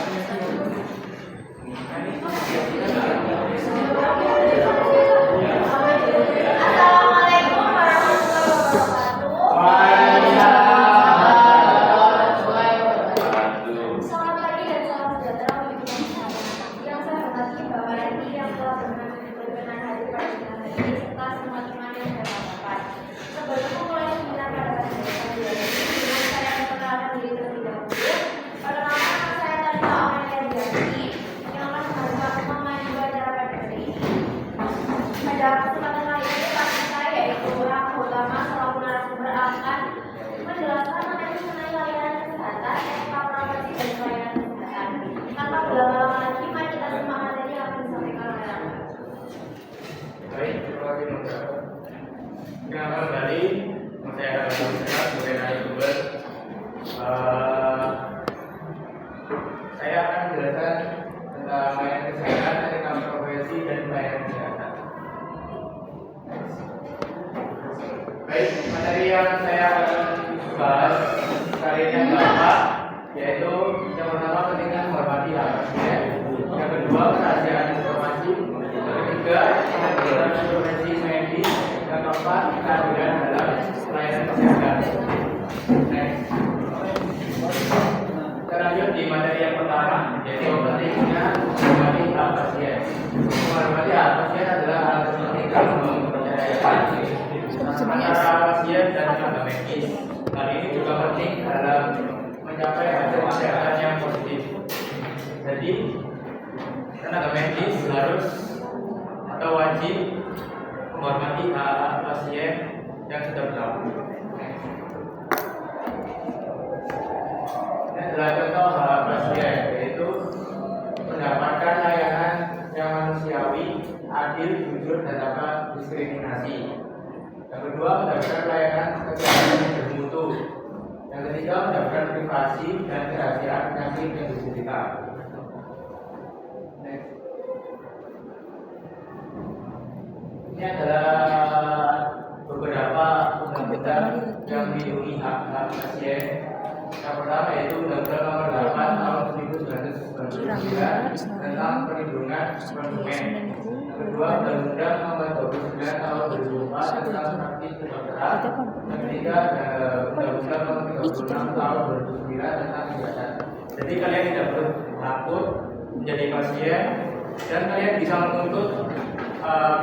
Assalamualaikum warahmatullahi wabarakatuh. Selamat pagi dan salam sejahtera bagi kita semua. Yang saya hormati Bapak Reni yang telah berkenan hadir pada siang hari ini serta semua teman yang saya hormati. Sebelum memulai seminar pada kesempatan ini, saya memperkenalkan diri terlebih dahulu. Perkenalkan nama saya Talita Amelia Diani yang akan memandu acara pada hari ini. Pada kesempatan kali ini, pasti saya yaitu Rahma Utama selaku narasumber akan menjelaskan mengenai layanan kesehatan, etika profesi dan pelayanan kesehatan. Tanpa berlama-lama lagi, mari kita simak materi yang akan disampaikan oleh Rahma. Baik, terima kasih Mbak. Kenapa kembali? Saya akan berbicara sebagai narasumber. Saya akan menjelaskan tentang layanan kesehatan, etika profesi dan pelayanan kesehatan. Baik, materi yang saya akan bahas kali ini adalah yaitu yang pertama pentingnya menghormati hak pasien, yang kedua kerahasiaan informasi, yang ketiga pengaturan profesi medis, yang keempat keadilan dalam pelayanan kesehatan. Next. Kita lanjut di materi yang pertama yaitu pentingnya menghormati hak pasien. Menghormati hak pasien adalah hal penting dalam membangun kepercayaan antara pasien dan tenaga medis. Hal ini juga penting dalam mencapai hasil kesehatan yang positif. Jadi, tenaga medis harus atau wajib menghormati hak pasien yang sudah berlaku. Ini adalah contoh hak pasien, yaitu mendapatkan layanan yang manusiawi, adil, jujur, dan tanpa diskriminasi. Yang kedua, mendapatkan layanan kesehatan yang bermutu. Yang ketiga, mendapatkan privasi dan kerahasiaan penyakit yang diderita. Ini adalah beberapa undang-undang yang melindungi hak-hak pasien. Yang pertama yaitu Undang-Undang Nomor 8 Tahun 1999 tentang perlindungan konsumen. Yang kedua, Undang-Undang Nomor 29 Tahun 2004 tentang praktik kedokteran. Yang ketiga, Undang-Undang Nomor 36 Tahun 2009 tentang kesehatan. Jadi kalian tidak perlu takut menjadi pasien dan kalian bisa menuntut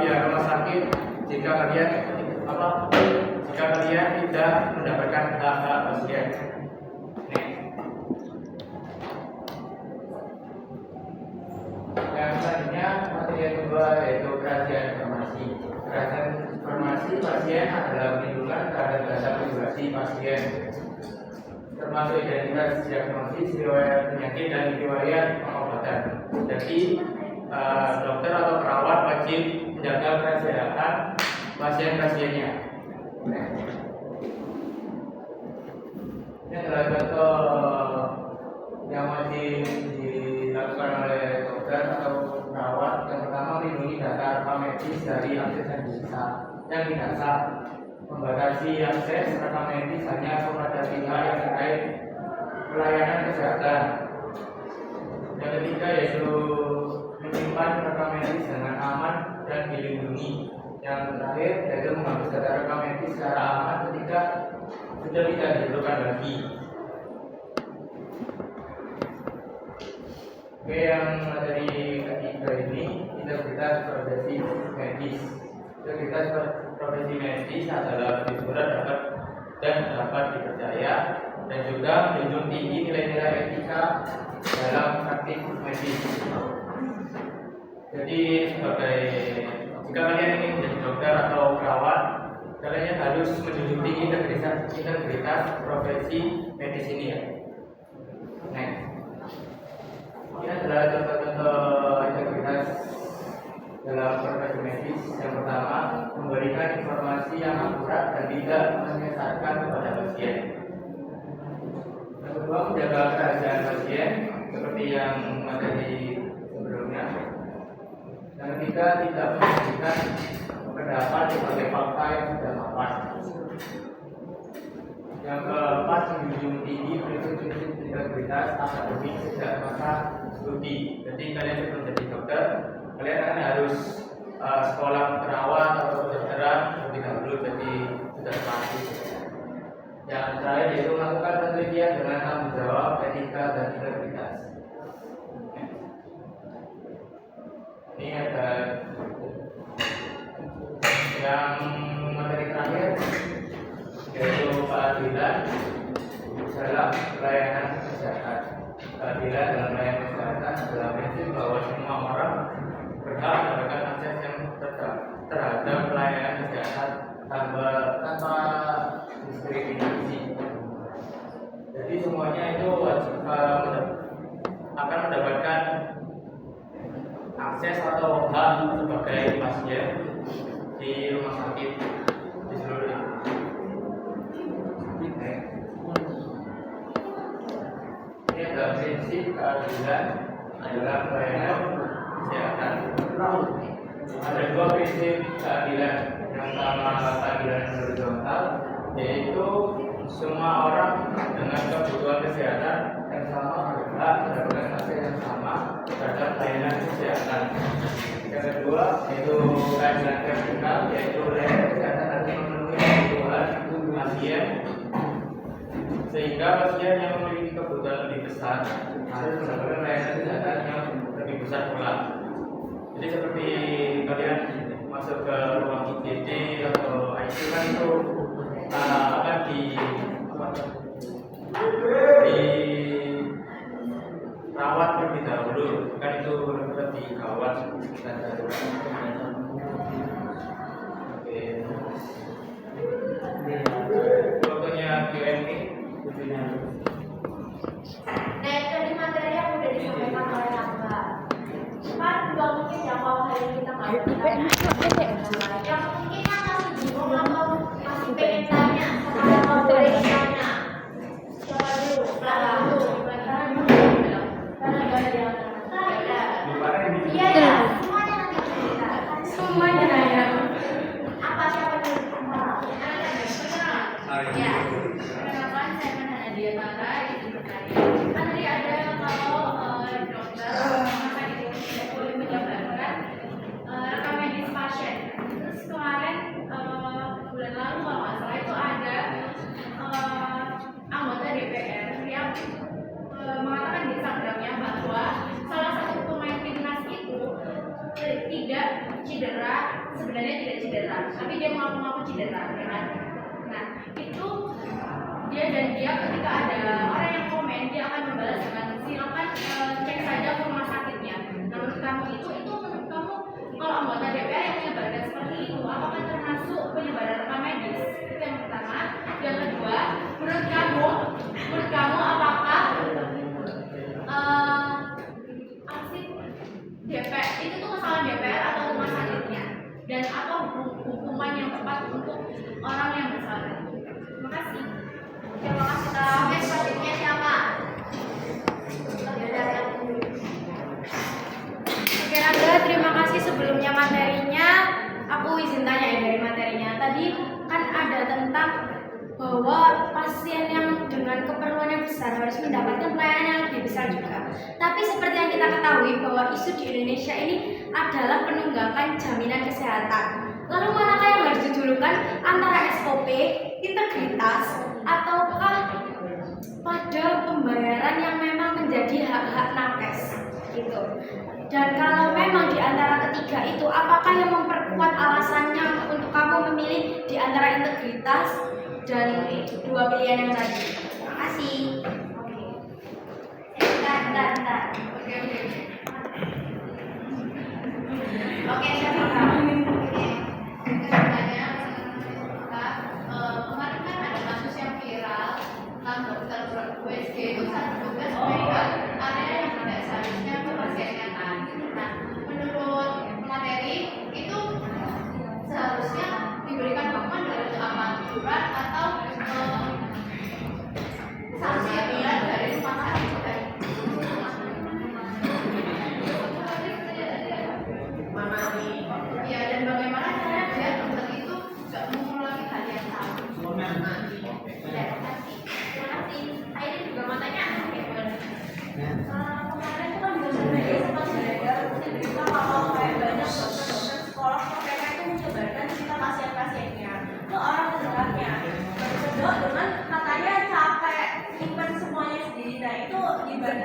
pihak rumah sakit jika kalian tidak mendapatkan hak-hak pasien. Yang selanjutnya materi yang kedua yaitu kerahasiaan informasi. Kerahasiaan informasi pasien adalah perlindungan terhadap data pribadi pasien, termasuk identitas, diagnosis, riwayat penyakit dan riwayat pengobatan. Jadi dokter atau perawat wajib menjaga kesehatan pasien-pasiennya. Ini adalah contoh yang wajib dilakukan oleh dokter atau perawat. Yang pertama, melindungi data rekam medis dari akses yang tidak sah, membatasi akses rekam medis hanya kepada pihak yang terkait pelayanan kesehatan. Yang ketiga yaitu menyimpan rekam medis dengan aman dan dilindungi. Yang terakhir yaitu menghapus data rekam medis secara aman ketika sudah tidak diperlukan lagi. Oke, yang materi ketiga ini integritas profesi medis. Integritas profesi medis adalah disurat dapat dipercaya dan juga menjunjung tinggi nilai-nilai etika dalam praktik medis. Jadi jika kalian ingin menjadi dokter atau perawat, kalian harus menjunjung tinggi integritas profesi medis ini ya. Next. Ini adalah contoh-contoh integritas dalam profesi medis. Yang pertama, memberikan informasi yang akurat dan tidak menyesatkan kepada pasien. Yang kedua, menjaga kerahasiaan pasien seperti yang materi sebelumnya. Yang ketiga, tidak menyajikan pendapat sebagai fakta yang sudah mapan. Yang keempat, menjunjung tinggi prinsip-prinsip integritas akademik sejak masa studi. Jadi kalian sebelum jadi dokter, kalian kan harus sekolah perawat atau kedokteran lebih dahulu, jadi sudah pasti. Yang terakhir yaitu melakukan penelitian dengan tanggung jawab, etika, dan integritas. Ini ada yang materi terakhir yaitu keadilan dalam pelayanan kesehatan. Keadilan dalam pelayanan kesehatan adalah prinsip bahwa semua orang berhak mendapatkan akses yang terhadap pelayanan kesehatan tanpa diskriminasi. Jadi semuanya itu wajib akan mendapatkan akses atau hak sebagai pasien di rumah sakit di seluruh Indonesia. Ini adalah prinsip keadilan adalah pelayanan kesehatan. Ada dua prinsip keadilan. Yang pertama keadilan horizontal, yaitu semua orang dengan kebutuhan kesehatan yang sama berhak mendapatkan akses yang sama terhadap pelayanan kesehatan. Yang kedua yaitu keadilan vertikal, yaitu pelayanan kesehatan harus memenuhi kebutuhan pasien, sehingga pasien yang memiliki kebutuhan lebih besar harus mendapatkan pelayanan kesehatan yang lebih besar pula. Jadi seperti kalian masuk ke ruang IGD atau ICU kan itu akan dirawat terlebih dahulu, kan itu lebih gawat dan darurat. Oke. Waktunya Q&A. Nah, itu tadi materi yang udah disampaikan oleh Angga. Kan nggak mungkin ya kalau hari kita nggak ada yang mungkin yang masih bingung atau masih pengen tanya sama yang mau boleh ditanya. Coba dulu, pelan dulu. Karena nggak ada yang iya ya, semuanya nanti cerita. Semuanya nanya. Apa siapa dulu? Ya, perkenalkan saya Nadia Tara, itu berkarya. Kan tadi ada kalau dokter akan tidak boleh menjabarkan rekam medis pasien. Terus kemarin bulan lalu kalau nggak salah itu ada anggota DPR yang mengatakan di Instagramnya bahwa salah satu pemain timnas itu tidak cedera, sebenarnya tidak cedera, tapi dia mengaku-ngaku cedera, ya kan? Nah, itu dia ketika ada orang yang komen, dia akan membalas dengan silakan cek saja ke rumah sakitnya. Nah, menurut kamu itu menurut kamu kalau anggota DPR yang menyebarkan seperti itu, apakah termasuk penyebaran rekam medis? Itu yang pertama. Yang kedua, menurut kamu apakah DPR itu tuh kesalahan DPR atau rumah sakitnya? Dan apa hukuman yang tepat untuk orang yang bersalah? Terima kasih. Terima kasih. Oke, selanjutnya siapa? Oke, Rangga, terima kasih sebelumnya materinya. Aku izin tanya ya dari materinya. Tadi kan ada tentang bahwa pasien yang dengan keperluan yang besar harus mendapatkan pelayanan yang lebih besar juga. Tapi seperti yang kita ketahui bahwa isu di Indonesia ini adalah penunggakan jaminan kesehatan. Lalu manakah yang harus didulukan antara SOP, integritas, ataukah pada pembayaran yang memang menjadi hak-hak nakes gitu. Dan kalau memang di antara ketiga itu, apakah yang memperkuat alasannya untuk kamu memilih di antara integritas dan dua pilihan yang tadi? Terima kasih. Oke. Bentar. Oke, siapa kamu? Oke. Sebenarnya kemarin kan ada kasus yang viral tentang dokter USG itu saat tugas memberikan area yang tidak seharusnya ke pasiennya kan. Nah, menurut materi itu seharusnya diberikan hukuman dari apa? Surat atau sanksi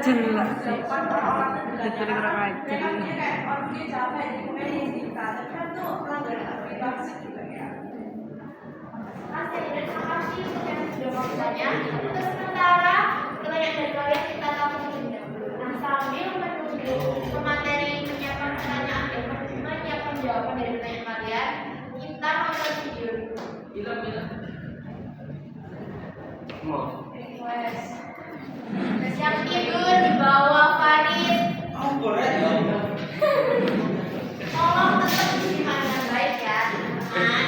jelas sih. Jadi kurang ajar. Terima kasih untuk yang sudah mau bertanya. Untuk sementara pertanyaan dari kalian kita lakukan terlebih dahulu. Nah, sambil menunggu pemateri menyiapkan pertanyaan dan menyiapkan jawaban dari pertanyaan kalian, kita nonton video dulu. Request. Yang tidur di bawah Farid. Tolong tetap disimak dengan baik ya, teman-teman.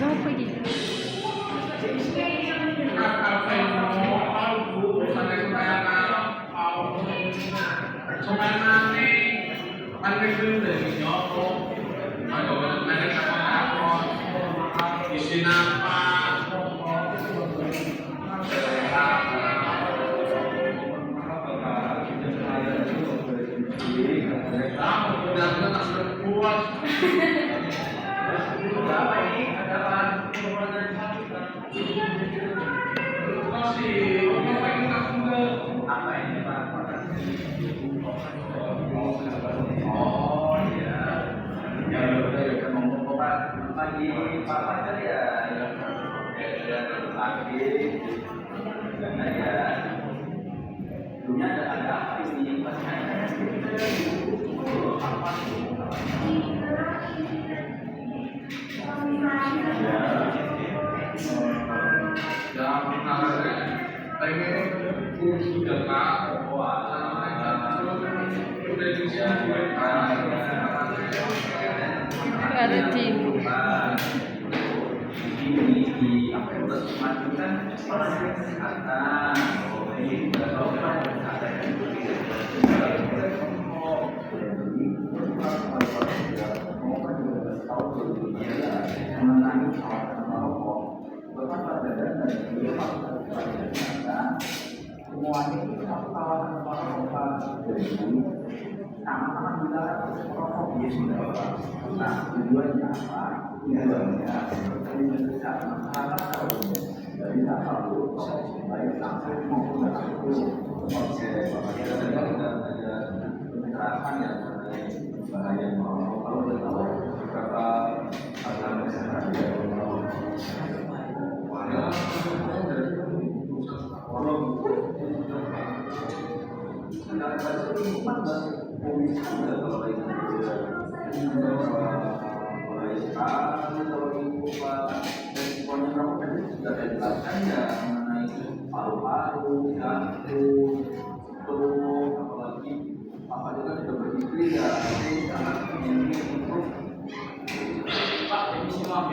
Siapa gitu? Ada tim. Semuanya itu satu kawasan sama-sama juga rokok dia sudah Bapak. Nah, tujuannya apa? Tujuannya bisa masyarakat tahu dari satu baik langsung maupun tidak langsung. Oke, Bapak kita ada penerapan yang mengenai bahaya merokok. Kalau boleh tahu beberapa hal kesehatan yang merokok. Paru-paru, jantung, tubuh, apalagi apa juga sudah beristri ya, jadi sangat ini untuk Pak, ini semua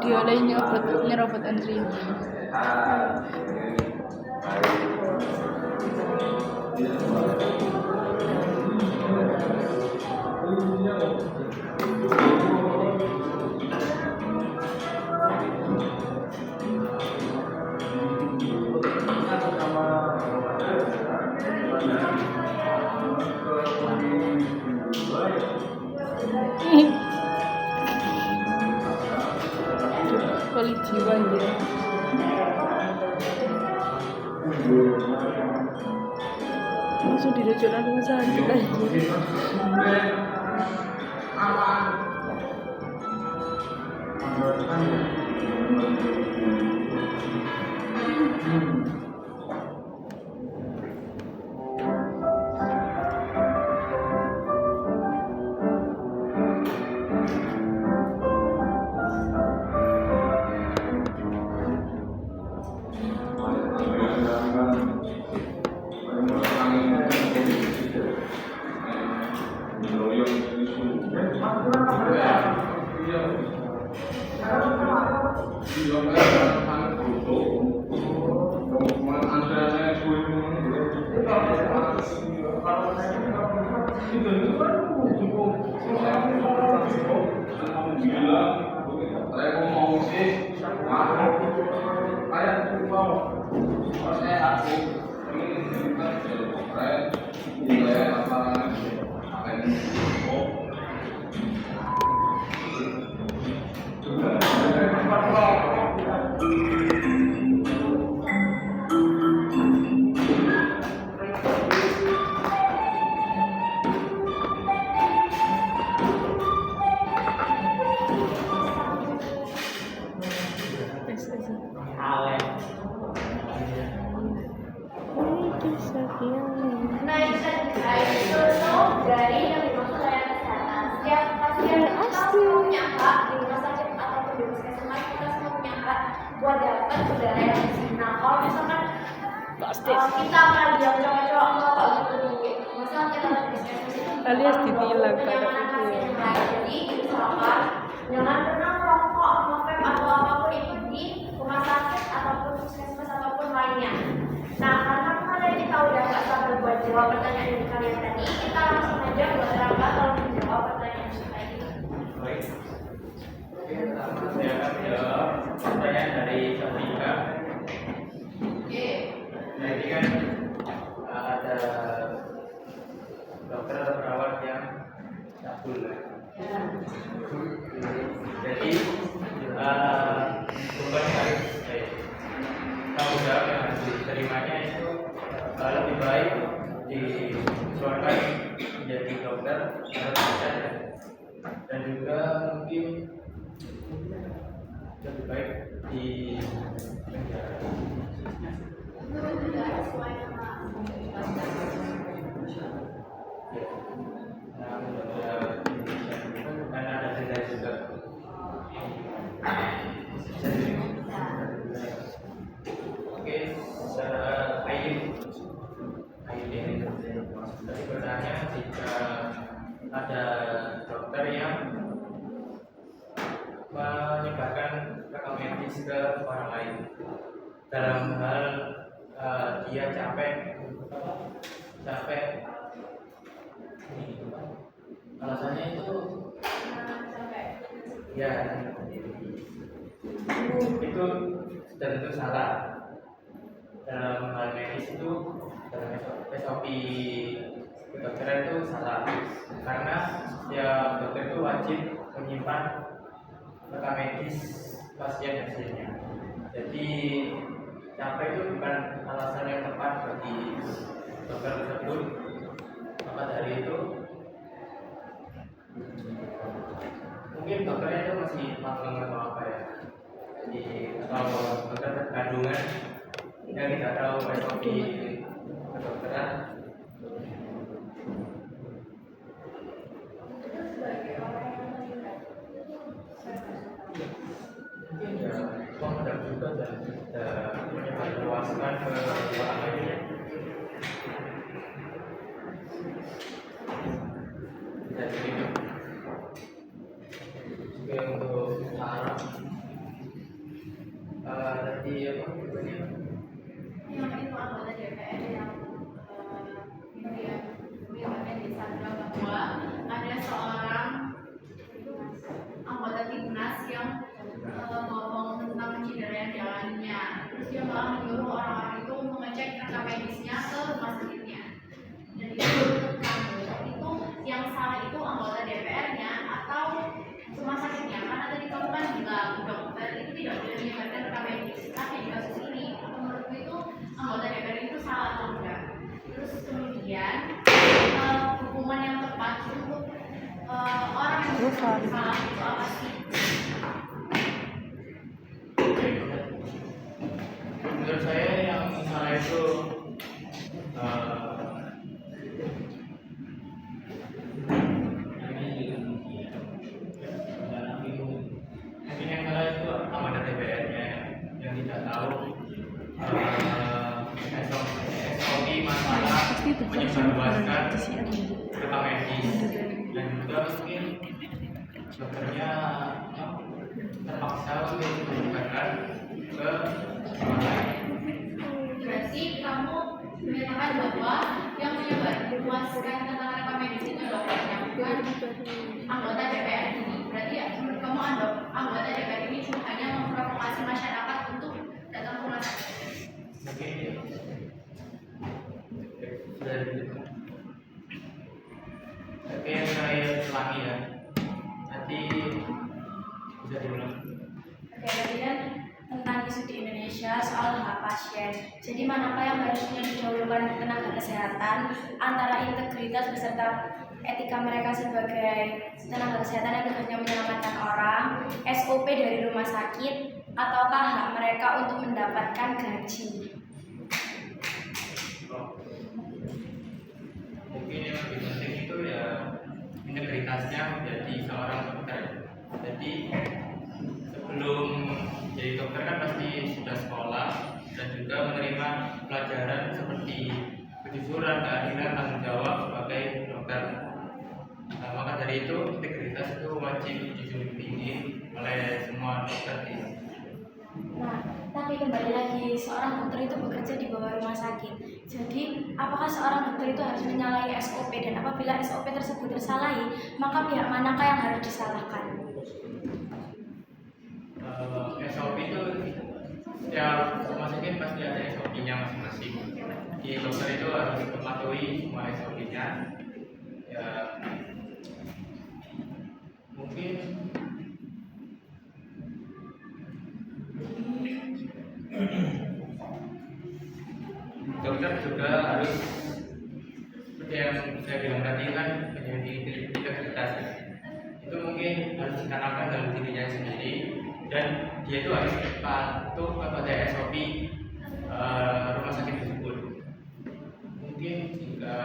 Dia lain nyerobot antri. Balik jiwa ya. Langsung dirujukan rumah sakit aja. Nah, itu tadi dari yang dimaksud layanan kesehatan. Setiap pasien kita semua punya hak di rumah sakit ataupun di puskesmas, kita semua punya hak buat dapat udara yang bersih. Nah, kalau misalkan kita akan diam cowok-cowok ngerokok gitu nih, misalnya kita lagi di puskesmas itu Alias ditilang pada kenyamanan pasien itu. yang lain. Jadi misalkan jangan pernah merokok, nge-vape atau apapun itu di rumah sakit ataupun puskesmas ataupun lainnya. Nah, karena kalian kita udah nggak sabar buat jawab pertanyaan dari kalian tadi, kita langsung aja buat Rangga tolong menjawab pertanyaan kita ini. Baik. Oke, saya akan jawab pertanyaan dari Safika. Oke. Nah, ini kan ada dokter atau perawat yang cabul. Jadi bisa ya. Dan juga mungkin lebih baik di penjara. Itu juga sesuai sama Ya. Nah, lembaga Indonesia itu karena ada denda juga. Oke, secara ID tadi bertanya jika ada dokter yang menyebarkan rekam medis ke orang lain dalam hal dia capek alasannya itu ya itu tentu salah. Dalam hal medis itu dalam SOP kedokteran itu salah karena setiap dokter itu wajib menyimpan rekam medis pasien hasilnya. Jadi capek itu bukan alasan yang tepat bagi dokter tersebut. Maka dari itu mungkin dokternya itu masih magang atau apa ya, jadi atau dokter kandungan yang tidak tahu SOP kedokteran. itu sebagai orang yang terlibat. Mungkin ya pemodal juga dan menyebarluaskan ke orang lainnya. Jadi itu juga untuk arah tadi apa tujuannya? Yang itu anggota DPR yang media di Instagram bahwa ada seorang anggota Timnas yang ngomong tentang pencederaan jalannya. Terus dia malah menyuruh orang-orang itu mengecek rekam medisnya ke rumah sakitnya. Dan itu menurut kamu itu yang salah itu anggota DPR-nya atau rumah sakitnya? Karena tadi kamu kan bilang dokter itu tidak boleh menyebarkan rekam medis. Tapi di kasus ini menurutku itu anggota DPR itu salah atau enggak? Terus kemudian hukuman yang tepat untuk orang yang salah itu apa sih? Menurut saya yang salah itu mungkin yang salah itu anggota DPR-nya yang tidak tahu SOP masalah menyebarluaskan rekam medis, dan juga mungkin dokternya terpaksa untuk menyebarkan ke orang lain. Berarti kamu menyatakan bahwa yang menyebarluaskan tentang rekam medis itu dokternya, bukan anggota DPR ini. Berarti ya menurut kamu anggota DPR ini cuma hanya memprovokasi masyarakat untuk datang ke rumah sakit. Mungkin sudah gitu. Oke, saya ulangi ya. Nanti bisa diulang. Oke, tadi kan tentang isu di Indonesia soal hak pasien. Jadi manakah yang harusnya didahulukan tenaga kesehatan antara integritas beserta etika mereka sebagai tenaga kesehatan yang tugasnya menyelamatkan orang, SOP dari rumah sakit, ataukah hak mereka untuk mendapatkan gaji? Mungkin yang lebih penting itu ya integritasnya menjadi seorang dokter. Jadi sebelum jadi dokter kan pasti sudah sekolah dan juga menerima pelajaran seperti kejujuran, keadilan, tanggung jawab sebagai dokter. Nah, maka dari itu integritas itu wajib dijunjung tinggi oleh semua dokter di Indonesia. Nah, tapi kembali lagi, seorang dokter itu bekerja di bawah rumah sakit. Jadi, apakah seorang dokter itu harus menyalahi SOP, dan apabila SOP tersebut tersalahi, maka pihak manakah yang harus disalahkan? SOP itu setiap rumah sakit pasti ada SOP-nya masing-masing. Di dokter itu harus mematuhi semua SOP-nya. Ya, mungkin dokter juga harus seperti yang saya bilang tadi kan yang diintegritas itu mungkin harus ditanamkan dalam dirinya sendiri, dan dia itu harus patuh kepada SOP rumah sakit tersebut. Mungkin jika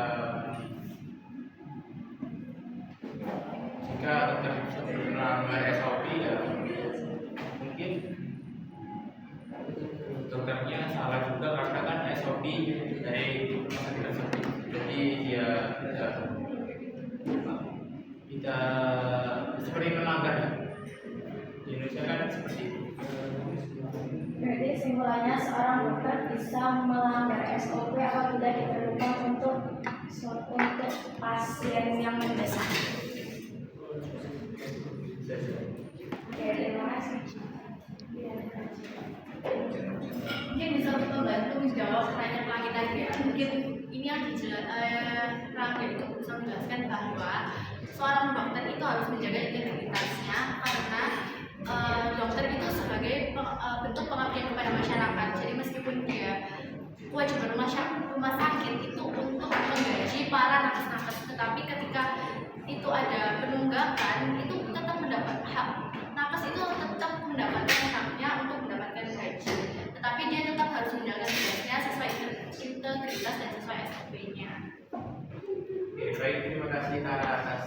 dokter melanggar SOP, ya mungkin dokternya salah juga, karena kan SOP dari rumah sakit tersebut, jadi dia tidak seperti melanggar. Di Indonesia kan seperti itu. Berarti kesimpulannya seorang dokter bisa melanggar SOP apabila diperlukan untuk pasien yang mendesak. Oke, terima kasih. Mungkin bisa membantu menjawab pertanyaan kita tadi ya. Mungkin ini yang terakhir itu bisa menjelaskan bahwa seorang dokter itu harus menjaga integritasnya, karena dokter itu sebagai bentuk pengabdian kepada masyarakat. Jadi meskipun dia kewajiban rumah sakit itu untuk menggaji para nakes-nakes, tetapi ketika itu ada penunggakan, itu tetap mendapat hak. Nakes itu tetap mendapatkan haknya untuk mendapatkan gaji, tetapi dia tetap harus menjalankan tugasnya sesuai integritas dan sesuai SOP-nya. Oke, baik, terima kasih Tara atas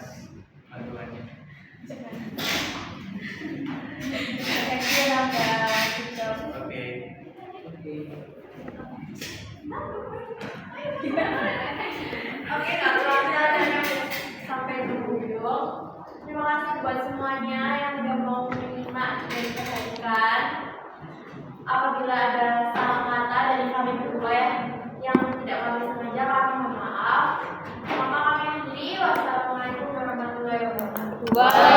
bantuannya. Thank you, Rangga. Oke. Oke, kalau ada sampai di ujung. Terima kasih buat semuanya yang udah mau menyimak dan diperhatikan. Apabila ada salah kata dari kami berdua yang tidak kami sengaja, kami mohon maaf. Maka kami akhiri. Wassalamualaikum warahmatullahi wabarakatuh.